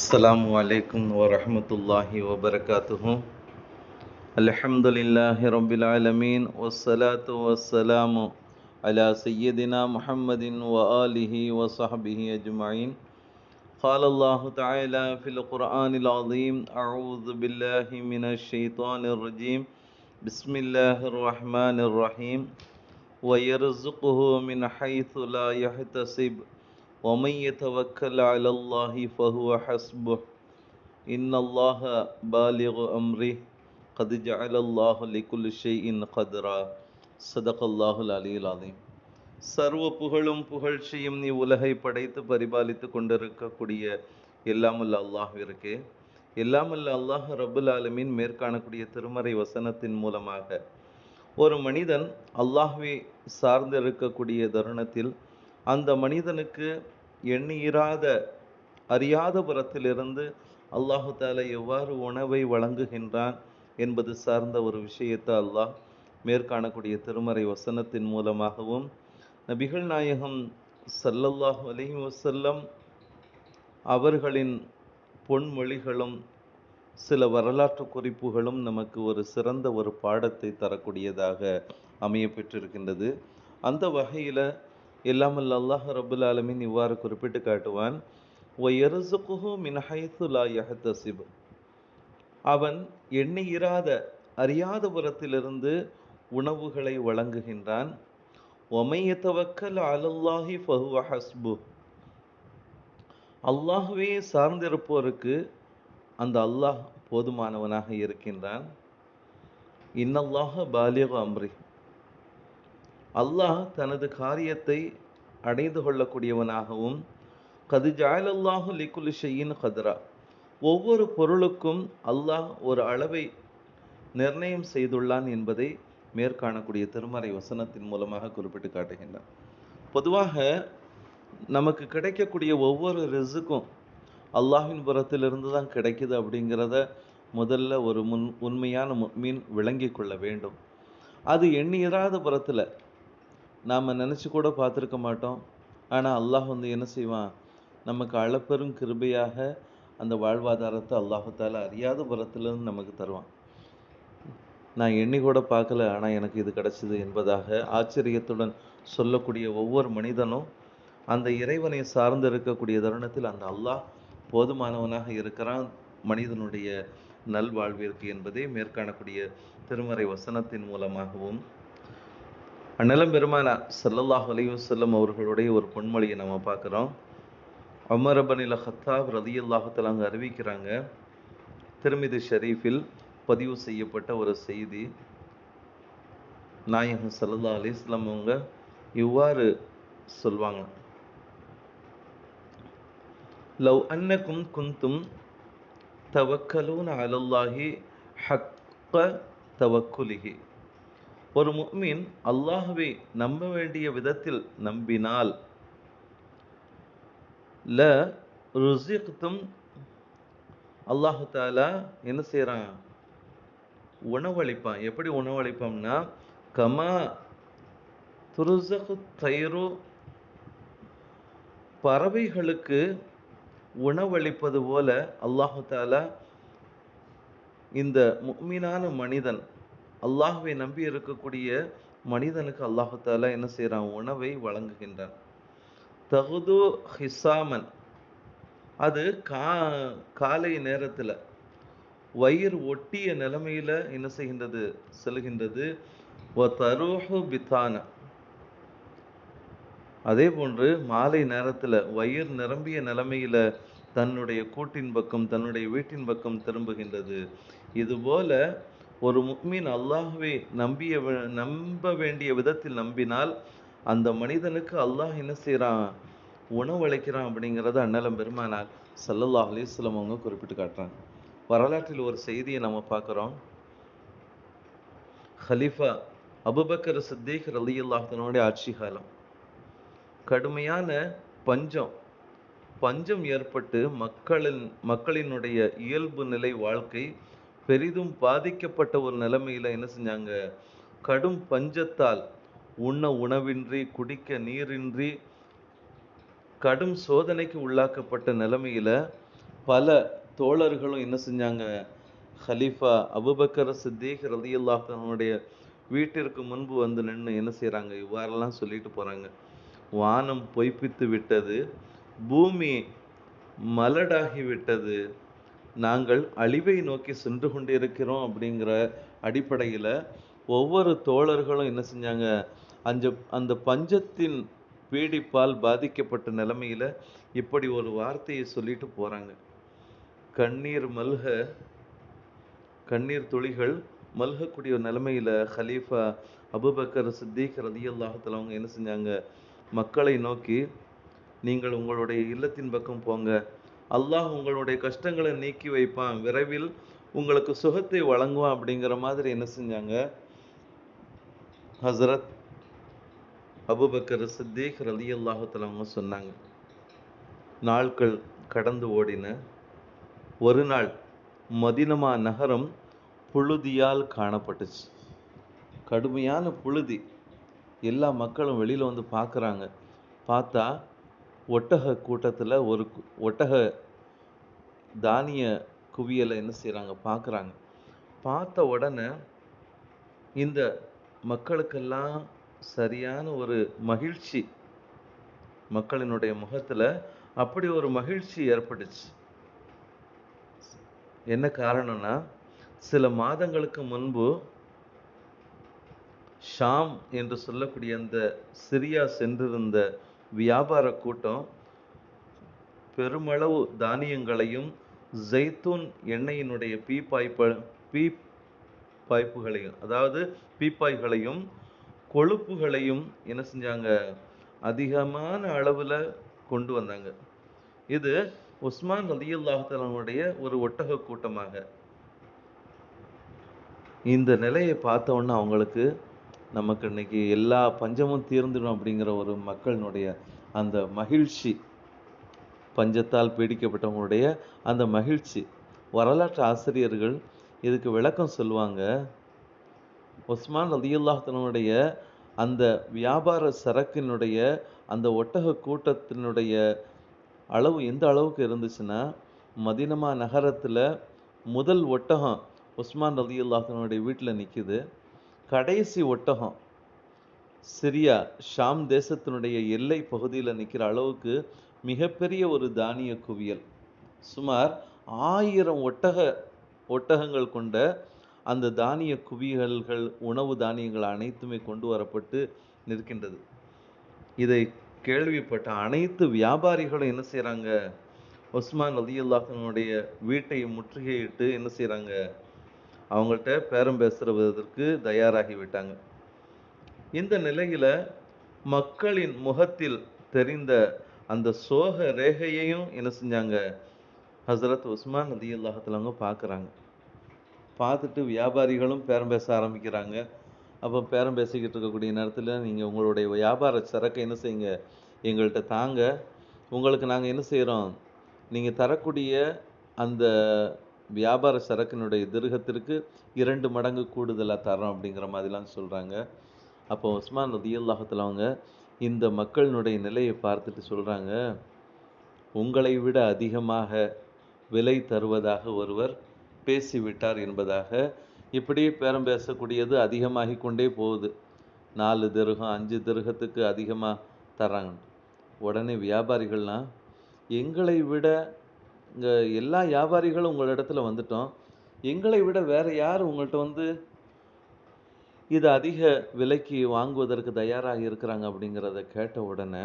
السلام عليكم ورحمة الله وبركاته. الحمد لله رب العالمين والصلاة والسلام على سيدنا محمد وآله وصحبه أجمعين. قال الله تعالى في القرآن العظيم: أعوذ بالله من الشيطان الرجيم. بسم الله الرحمن الرحيم. ويرزقه من حيث لا يحتسب ومن يتوكل على الله فهو حسبه إن الله بالغ أمره قد جعل الله لكل شيء قدرا صدق الله العلي العظيم. சர்வ புகழும் புகழ்ச்சியும் நீ உலகை படைத்து பரிபாலித்து கொண்டிருக்கக்கூடிய எல்லாமல்ல அல்லாஹ்விற்கே. எல்லாமல்ல அல்லாஹ் ரப்புல் ஆலமீன் மேற்காணக்கூடிய திருமறை வசனத்தின் மூலமாக ஒரு மனிதன் அல்லாஹ்வை சார்ந்திருக்கக்கூடிய தருணத்தில் அந்த மனிதனுக்கு எண்ணியிராத அறியாத புறத்திலிருந்து அல்லாஹு தாலா எவ்வாறு உணவை வழங்குகின்றான் என்பது சார்ந்த ஒரு விஷயத்தை அல்லாஹ் மேற்காணக்கூடிய திருமறை வசனத்தின் மூலமாகவும் நபிகள் நாயகம் ஸல்லல்லாஹு அலைஹி வஸல்லம் அவர்களின் பொன்மொழிகளும் சில வரலாற்று குறிப்புகளும் நமக்கு ஒரு சிறந்த ஒரு பாடத்தை தரக்கூடியதாக அமைய பெற்றிருக்கின்றது. அந்த வகையில் எல்லாமல்ல அல்லாஹ் ரப்புல் ஆலமீன் இவ்வாறு குறிப்பிட்டு காட்டுவான்: وَيَرْزُقُهُ مِنْ حَيْثُ لَا يَحْتَسِبُ. அவன் எண்ணியிராத அறியாத புறத்திலிருந்து உணவுகளை வழங்குகின்றான். وَمَن يَتَوَكَّلْ عَلَى اللَّهِ فَهُوَ حَسْبُهُ. அல்லாஹ்வே சார்ந்திருப்போருக்கு அந்த அல்லாஹ் போதுமானவனாக இருக்கின்றான். இன்னல்லாஹ பாலிக அம்ரி. அல்லாஹ் தனது காரியத்தை அடைந்து கொள்ளக்கூடியவனாகவும் கது ஜஅலல்லாஹு லிகுல்லி ஷைஇன் கத்ரா. ஒவ்வொரு பொருளுக்கும் அல்லாஹ் ஒரு அளவை நிர்ணயம் செய்துள்ளான் என்பதை மேற்காணக்கூடிய திருமறை வசனத்தின் மூலமாக குறிப்பிட்டு காட்டுகின்றான். பொதுவாக நமக்கு கிடைக்கக்கூடிய ஒவ்வொரு ரிசுக்கும் அல்லாஹ்வின் புறத்திலிருந்து தான் கிடைக்குது அப்படிங்கிறத முதல்ல ஒரு உண்மையான முஃமின் விளங்கி கொள்ள வேண்டும். அது எண்ணியிராத புறத்தில் நாம் நினச்சி கூட பார்த்துருக்க மாட்டோம். ஆனால் அல்லாஹ் என்ன செய்வான், நமக்கு அளப்பெரும் கிருபையாக அந்த வாழ்வாதாரத்தை அல்லாஹு தாலா அறியாத புறத்திலிருந்து நமக்கு தருவான். நான் எண்ணி கூட பார்க்கல, ஆனால் எனக்கு இது கிடைச்சிது என்பதாக ஆச்சரியத்துடன் சொல்லக்கூடிய ஒவ்வொரு மனிதனும் அந்த இறைவனை சார்ந்து இருக்கக்கூடிய தருணத்தில் அந்த அல்லாஹ் போதுமானவனாக இருக்கிறான் மனிதனுடைய நல்வாழ்விற்கு என்பதை மேற்காணக்கூடிய திருமறை வசனத்தின் மூலமாகவும் அந்நிலம் பெருமானா ஸல்லல்லாஹு அலைஹி வஸல்லம் அவர்களுடைய ஒரு பொன்மொழியை நம்ம பார்க்குறோம். உமர் இப்னுல் கத்தாப் ரலியல்லாஹு தஆலா அங்கே அறிவிக்கிறாங்க. திர்மிதி ஷரீஃபில் பதிவு செய்யப்பட்ட ஒரு செய்தி. நாயகம் ஸல்லல்லாஹு அலைஹி வஸல்லம் அவங்க இவ்வாறு சொல்வாங்க: லவ் அன்னக்கும் குந்தும் தவக்கலூன அலல்லாஹி ஹக்க தவக்குலிஹி. ஒரு முஃமின் அல்லாஹ்வை நம்ப வேண்டிய விதத்தில் நம்பினால் ல ருஸிக்தும், அல்லாஹு தாலா என்ன செய்கிறான், உணவளிப்பான். எப்படி உணவளிப்பான்னா, கமா துருஸகு தைரு, பறவைகளுக்கு உணவளிப்பது போல அல்லாஹு தாலா இந்த முஃமினான மனிதன் அல்லாஹ்வை நம்பி இருக்கக்கூடிய மனிதனுக்கு அல்லாஹு தாலா என்ன செய்கிறான், உணவை வழங்குகின்றான். தகுது ஹிசாமன், அது காலை நேரத்தில் வயிறு ஒட்டிய நிலைமையில் என்ன செய்கின்றது, செல்கின்றது. ஒ தருஹு பித்தான, அதே போன்று மாலை நேரத்தில் வயிறு நிரம்பிய நிலைமையில் தன்னுடைய கூட்டின் பக்கம் தன்னுடைய வீட்டின் பக்கம் திரும்புகின்றது. இதுபோல ஒரு முஃமின் அல்லாஹ்வை நம்ப வேண்டிய விதத்தில் நம்பினால் அந்த மனிதனுக்கு அல்லாஹ் என்ன செய்கிறான், உணவளிக்கிறான் அப்படிங்கிறத அன்னலம் பெருமானார் ஸல்லல்லாஹு அலைஹி வஸல்லம் அவங்க குறிப்பிட்டு காட்டுறாங்க. வரலாற்றில் ஒரு செய்தியை நம்ம பார்க்குறோம். ஹலீஃபா அபூபக்கர் சித்தீக் ரலியல்லாஹு தஆலாவுடைய ஆட்சி காலம். கடுமையான பஞ்சம் ஏற்பட்டு மக்களினுடைய இயல்பு நிலை வாழ்க்கை பெரிதும் பாதிக்கப்பட்ட ஒரு நிலைமையில் என்ன செஞ்சாங்க, கடும் பஞ்சத்தால் உண்ண உணவின்றி குடிக்க நீரின்றி கடும் சோதனைக்கு உள்ளாக்கப்பட்ட நிலைமையில் பல தோழர்களும் என்ன செஞ்சாங்க, ஹலீஃபா அபூபக்கர் சித்திக் ரலியல்லாஹு அன்ஹுடைய வீட்டிற்கு முன்பு வந்து நின்னு என்ன செய்றாங்க, இவ்வாறெல்லாம் சொல்லிட்டு போறாங்க. வானம் பொய்ப்பித்து விட்டது, பூமி மலடாகி விட்டது, நாங்கள் அழிவை நோக்கி சென்று கொண்டிருக்கிறோம் அப்படிங்கிற அடிப்படையில ஒவ்வொரு தோழர்களும் என்ன செஞ்சாங்க, அந்த பஞ்சத்தின் பீடிப்பால் பாதிக்கப்பட்ட நிலைமையில இப்படி ஒரு வார்த்தையை சொல்லிட்டு போறாங்க. கண்ணீர் மல்க, கண்ணீர் துளிகள் மல்கக்கூடிய ஒரு நிலைமையில ஹலீஃபா அபூபக்கர் சித்திக் ரலியல்லாஹு தஆலா அவங்க என்ன செஞ்சாங்க, மக்களை நோக்கி, நீங்கள் உங்களுடைய இல்லத்தின் பக்கம் போங்க, அல்லாஹ் உங்களுடைய கஷ்டங்களை நீக்கி வைப்பான், விரைவில் உங்களுக்கு சுகத்தை வழங்குவான் அப்படிங்கிற மாதிரி என்ன செஞ்சாங்க, ஹசரத் அபூபக்கர் சித்திக் ரலியல்லாஹு தஆலா அவங்க சொன்னாங்க. நாட்கள் கடந்து ஓடின. ஒரு நாள் மதினமா நகரம் புழுதியால் காணப்பட்டுச்சு. கடுமையான புழுதி. எல்லா மக்களும் வெளியில வந்து பார்க்குறாங்க. பார்த்தா ஒட்டக கூட்டத்தில் ஒரு ஒட்டக தானிய குவியலை என்ன செய்கிறாங்க, பார்க்குறாங்க. பார்த்த உடனே இந்த மக்களுக்கெல்லாம் சரியான ஒரு மகிழ்ச்சி, மக்களினுடைய முகத்தில் அப்படி ஒரு மகிழ்ச்சி ஏற்பட்டுச்சு. என்ன காரணம்னா, சில மாதங்களுக்கு முன்பு ஷாம் என்று சொல்லக்கூடிய அந்த சிரியா சென்றிருந்த வியாபார கூட்டம் பெருமளவு தானியங்களையும் ஜெய்தூன் எண்ணெயினுடைய பீப்பாய்ப்புகளையும், அதாவது பீப்பாய்களையும் கொழுப்புகளையும் என்ன செஞ்சாங்க, அதிகமான அளவில் கொண்டு வந்தாங்க. இது உஸ்மான் ரலியல்லாஹு தஆலாவுடைய ஒரு ஒட்டக கூட்டமாக. இந்த நிலையை பார்த்த உடனே அவங்களுக்கு, நமக்கு இன்னைக்கு எல்லா பஞ்சமும் தீர்ந்துடும் அப்படிங்கிற ஒரு மக்களினுடைய அந்த மகிழ்ச்சி, பஞ்சத்தால் பீடிக்கப்பட்டவங்களுடைய அந்த மகிழ்ச்சி. வரலாற்று ஆசிரியர்கள் இதுக்கு விளக்கம் சொல்லுவாங்க. உஸ்மான் ரலியல்லாஹு தஆலாவுடைய அந்த வியாபார சரக்கினுடைய அந்த ஒட்டக கூட்டத்தினுடைய அளவு எந்த அளவுக்கு இருந்துச்சுன்னா, மதினமா நகரத்தில் முதல் ஒட்டகம் உஸ்மான் ரலியல்லாஹு தஆலாவுடைய வீட்டில் நிற்குது. கடைசி ஒட்டகம் சிரியா ஷாம் தேசத்தினுடைய எல்லை பகுதியில் நிற்கிற அளவுக்கு மிகப்பெரிய ஒரு தானிய குவியல். சுமார் 1000 ஒட்டகங்கள் கொண்ட அந்த தானிய குவியல்கள், உணவு தானியங்கள் அனைத்துமே கொண்டு வரப்பட்டு நிற்கின்றது. இதை கேள்விப்பட்ட அனைத்து வியாபாரிகளும் என்ன செய்கிறாங்க, உஸ்மான் ரலியல்லாஹு அன்ஹுடைய வீட்டை முற்றுகையிட்டு என்ன செய்கிறாங்க, அவங்கள்ட்ட பேரம் பேசுறதற்கு தயாராகி விட்டாங்க. இந்த நிலையில மக்களின் முகத்தில் தெரிந்த அந்த சோக ரேகையையும் என்ன செஞ்சாங்க, ஹசரத் உஸ்மான் ரலியல்லாஹு தஆலா பார்க்குறாங்க. பார்த்துட்டு வியாபாரிகளும் பேரம் பேச ஆரம்பிக்கிறாங்க. அப்போ பேரம் பேசிக்கிட்டு இருக்கக்கூடிய நேரத்தில், நீங்கள் உங்களுடைய வியாபார சரக்கை என்ன செய்யுங்க, எங்கள்கிட்ட தாங்க, உங்களுக்கு நாங்கள் என்ன செய்கிறோம், நீங்கள் தரக்கூடிய அந்த வியாபார சரக்கினுடைய திருகத்திற்கு 2 மடங்கு கூடுதலாக தரோம் அப்படிங்கிற மாதிரிலாம் சொல்கிறாங்க. அப்போ உஸ்மான் ரலியல்லாஹு தஆலா அவங்க இந்த மக்களினுடைய நிலையை பார்த்துட்டு சொல்கிறாங்க, உங்களை விட அதிகமாக விலை தருவதாக ஒருவர் பேசிவிட்டார் என்பதாக. இப்படி பேரம் பேசக்கூடியது அதிகமாகி கொண்டே போகுது. 4 திர்ஹம் 5 திர்ஹத்துக்கு அதிகமாக தர்றாங்க. உடனே வியாபாரிகள்லாம், எங்களை விட இங்கே எல்லா வியாபாரிகளும் உங்களிடத்துல வந்துட்டோம், எங்களை விட வேற யார் உங்கள்கிட்ட வந்து இது அதிக விலைக்கு வாங்குவதற்கு தயாராக இருக்கிறாங்க அப்படிங்கிறத கேட்ட உடனே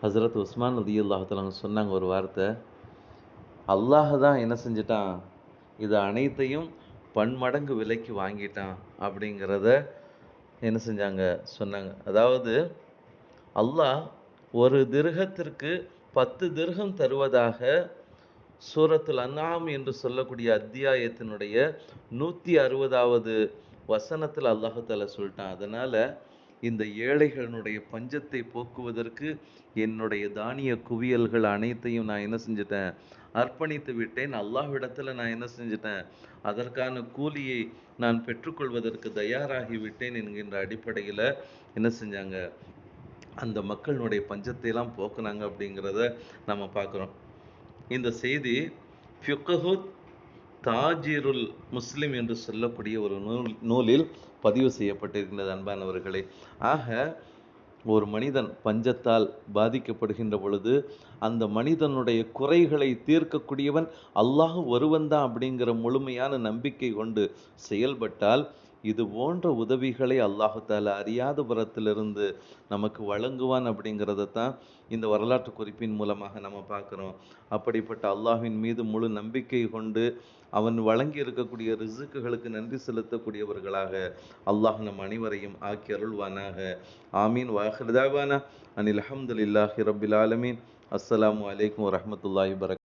ஹசரத் உஸ்மான் ரலியல்லாஹு தஆலா சொன்னாங்க ஒரு வார்த்தை, அல்லாஹ் தான் என்ன செஞ்சிட்டான், இது அனைத்தையும் பன்மடங்கு விலைக்கு வாங்கிட்டான் அப்படிங்கிறத என்ன செஞ்சாங்க, சொன்னாங்க. அதாவது அல்லாஹ் ஒரு திர்ஹத்திற்கு 10 திர்ஹம் தருவதாக சூரத்துல் அன்ஆம் என்று சொல்லக்கூடிய அத்தியாயத்தினுடைய 160வது வசனத்தில் அல்லாஹ் தஆலா சொல்லிட்டான். அதனால இந்த ஏழைகளுடைய பஞ்சத்தை போக்குவதற்கு என்னுடைய தானிய குவியல்கள் அனைத்தையும் நான் என்ன செஞ்சிட்டேன், அர்ப்பணித்து விட்டேன். அல்லாஹ்விடத்தில் நான் என்ன செஞ்சிட்டேன், அதற்கான கூலியை நான் பெற்றுக்கொள்வதற்கு தயாராகி விட்டேன் என்கின்ற அடிப்படையில் என்ன செஞ்சாங்க, அந்த மக்களுடைய பஞ்சத்தை எல்லாம் போக்குனாங்க அப்படிங்கிறத நம்ம பார்க்குறோம். இந்த செய்தி ஃபிக்ஹு தாஜிருல் முஸ்லிம் என்று சொல்லக்கூடிய ஒரு நூலில் பதிவு செய்யப்பட்டிருக்கின்றது அன்பானவர்களே. ஆக ஒரு மனிதன் பஞ்சத்தால் பாதிக்கப்படுகின்ற பொழுது அந்த மனிதனுடைய குறைகளை தீர்க்கக்கூடியவன் அல்லாஹ் ஒருவன்தான் அப்படிங்கிற முழுமையான நம்பிக்கை கொண்டு செயல்பட்டால் இது போன்ற உதவிகளை அல்லாஹு தாலா அறியாத புறத்திலிருந்து நமக்கு வழங்குவான் அப்படிங்கிறத தான் இந்த வரலாற்று குறிப்பின் மூலமாக நம்ம பார்க்குறோம். அப்படிப்பட்ட அல்லாஹ்வின் மீது முழு நம்பிக்கை கொண்டு அவன் வழங்கி இருக்கக்கூடிய ரிசுக்குகளுக்கு நன்றி செலுத்தக்கூடியவர்களாக அல்லாஹ் நம் அனைவரையும் ஆக்கி அருள்வானாக. ஆமீன். வாஹிர் தாவானா அனில் அல்ஹம்துலில்லாஹி ரப்பில் ஆலமீன். அஸ்ஸலாமு அலைக்கும் வரஹ்மத்துல்லாஹி வபரகாத்துஹு.